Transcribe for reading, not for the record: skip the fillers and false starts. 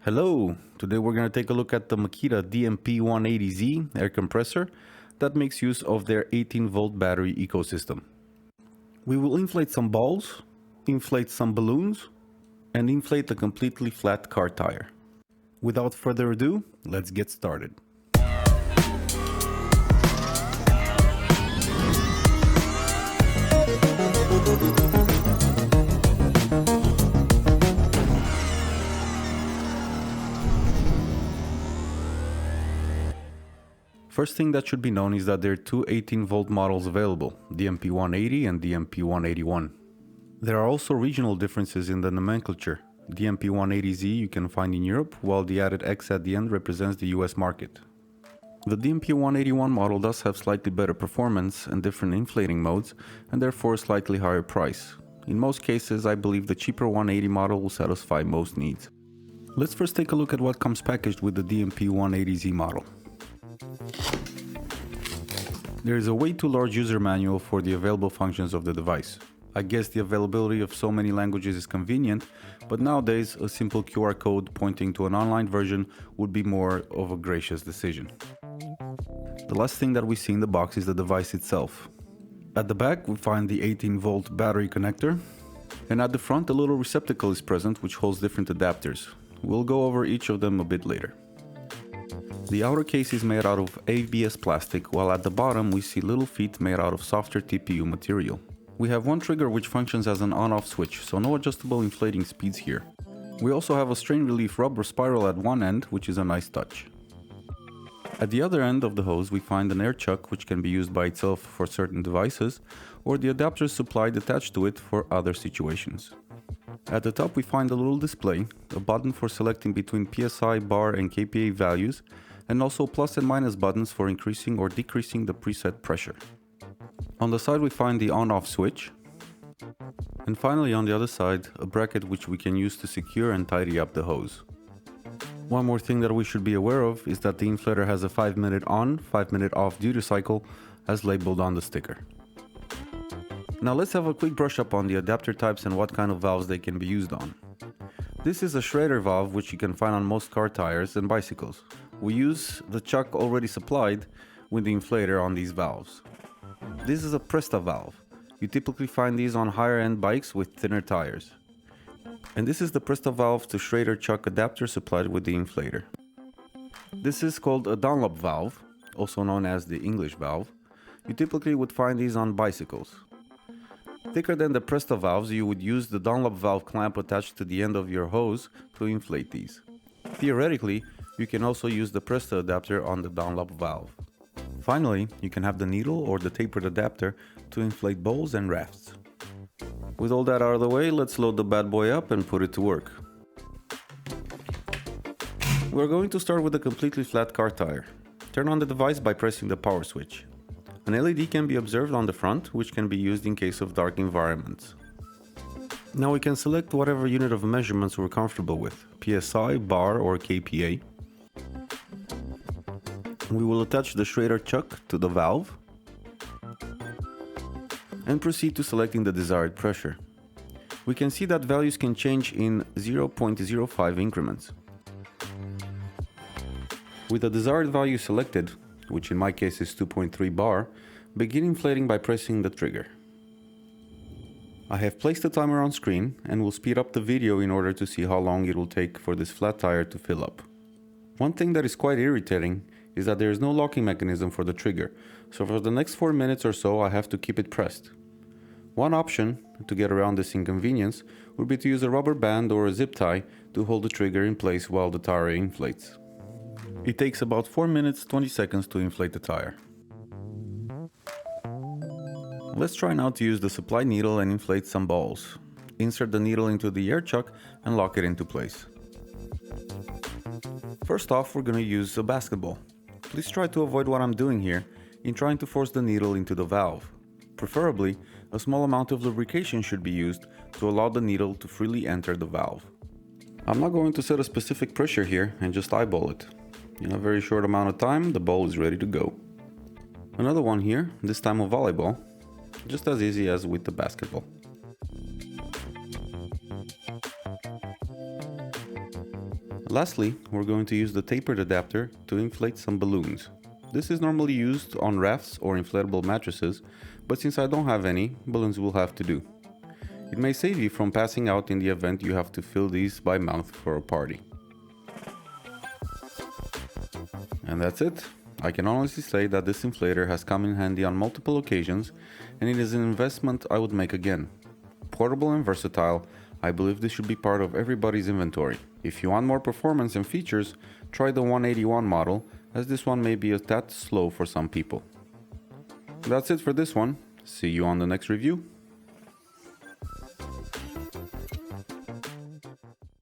Hello, today we're going to take a look at the Makita DMP180Z air compressor that makes use of their 18-volt battery ecosystem. We will inflate some balls, inflate some balloons, and inflate a completely flat car tire. Without further ado, let's get started. First thing that should be known is that there are two 18-volt models available, DMP180 and DMP181. There are also regional differences in the nomenclature. DMP180Z you can find in Europe, while the added X at the end represents the US market. The DMP181 model does have slightly better performance and different inflating modes, and therefore a slightly higher price. In most cases, I believe the cheaper 180 model will satisfy most needs. Let's first take a look at what comes packaged with the DMP180Z model. There is a way too large user manual for the available functions of the device. I guess the availability of so many languages is convenient, but nowadays a simple QR code pointing to an online version would be more of a gracious decision. The last thing that we see in the box is the device itself. At the back we find the 18-volt battery connector, and at the front a little receptacle is present which holds different adapters. We'll go over each of them a bit later. The outer case is made out of ABS plastic, while at the bottom we see little feet made out of softer TPU material. We have one trigger which functions as an on-off switch, so no adjustable inflating speeds here. We also have a strain relief rubber spiral at one end, which is a nice touch. At the other end of the hose we find an air chuck which can be used by itself for certain devices, or the adapters supplied attached to it for other situations. At the top we find a little display, a button for selecting between PSI, bar and kPa values, and also plus and minus buttons for increasing or decreasing the preset pressure. On the side we find the on-off switch, and finally on the other side a bracket which we can use to secure and tidy up the hose. One more thing that we should be aware of is that the inflator has a 5-minute on, 5-minute off duty cycle as labeled on the sticker. Now let's have a quick brush up on the adapter types and what kind of valves they can be used on. This is a Schrader valve which you can find on most car tires and bicycles. We use the chuck already supplied with the inflator on these valves. This is a Presta valve. You typically find these on higher end bikes with thinner tires. And this is the Presta valve to Schrader chuck adapter supplied with the inflator. This is called a Dunlop valve, also known as the English valve. You typically would find these on bicycles. Thicker than the Presta valves, you would use the Dunlop valve clamp attached to the end of your hose to inflate these. Theoretically, you can also use the Presta adapter on the Dunlop valve. Finally, you can have the needle or the tapered adapter to inflate bowls and rafts. With all that out of the way, let's load the bad boy up and put it to work. We're going to start with a completely flat car tire. Turn on the device by pressing the power switch. An LED can be observed on the front, which can be used in case of dark environments. Now we can select whatever unit of measurements we're comfortable with, PSI, bar or kPa. We will attach the Schrader chuck to the valve and proceed to selecting the desired pressure. We can see that values can change in 0.05 increments. With the desired value selected, which in my case is 2.3 bar, begin inflating by pressing the trigger. I have placed the timer on screen and will speed up the video in order to see how long it will take for this flat tire to fill up. One thing that is quite irritating is that there is no locking mechanism for the trigger, so for the next 4 minutes or so I have to keep it pressed. One option to get around this inconvenience would be to use a rubber band or a zip tie to hold the trigger in place while the tire inflates. It takes about 4 minutes 20 seconds to inflate the tire. Let's try now to use the supply needle and inflate some balls. Insert the needle into the air chuck and lock it into place. First off, we're going to use a basketball. Please try to avoid what I'm doing here in trying to force the needle into the valve. Preferably, a small amount of lubrication should be used to allow the needle to freely enter the valve. I'm not going to set a specific pressure here and just eyeball it. In a very short amount of time, the ball is ready to go. Another one here, this time a volleyball, just as easy as with the basketball. Lastly, we're going to use the tapered adapter to inflate some balloons. This is normally used on rafts or inflatable mattresses, but since I don't have any, balloons will have to do. It may save you from passing out in the event you have to fill these by mouth for a party. And that's it. I can honestly say that this inflator has come in handy on multiple occasions, and it is an investment I would make again. Portable and versatile, I believe this should be part of everybody's inventory. If you want more performance and features, try the 181 model, as this one may be a tad slow for some people. That's it for this one. See you on the next review.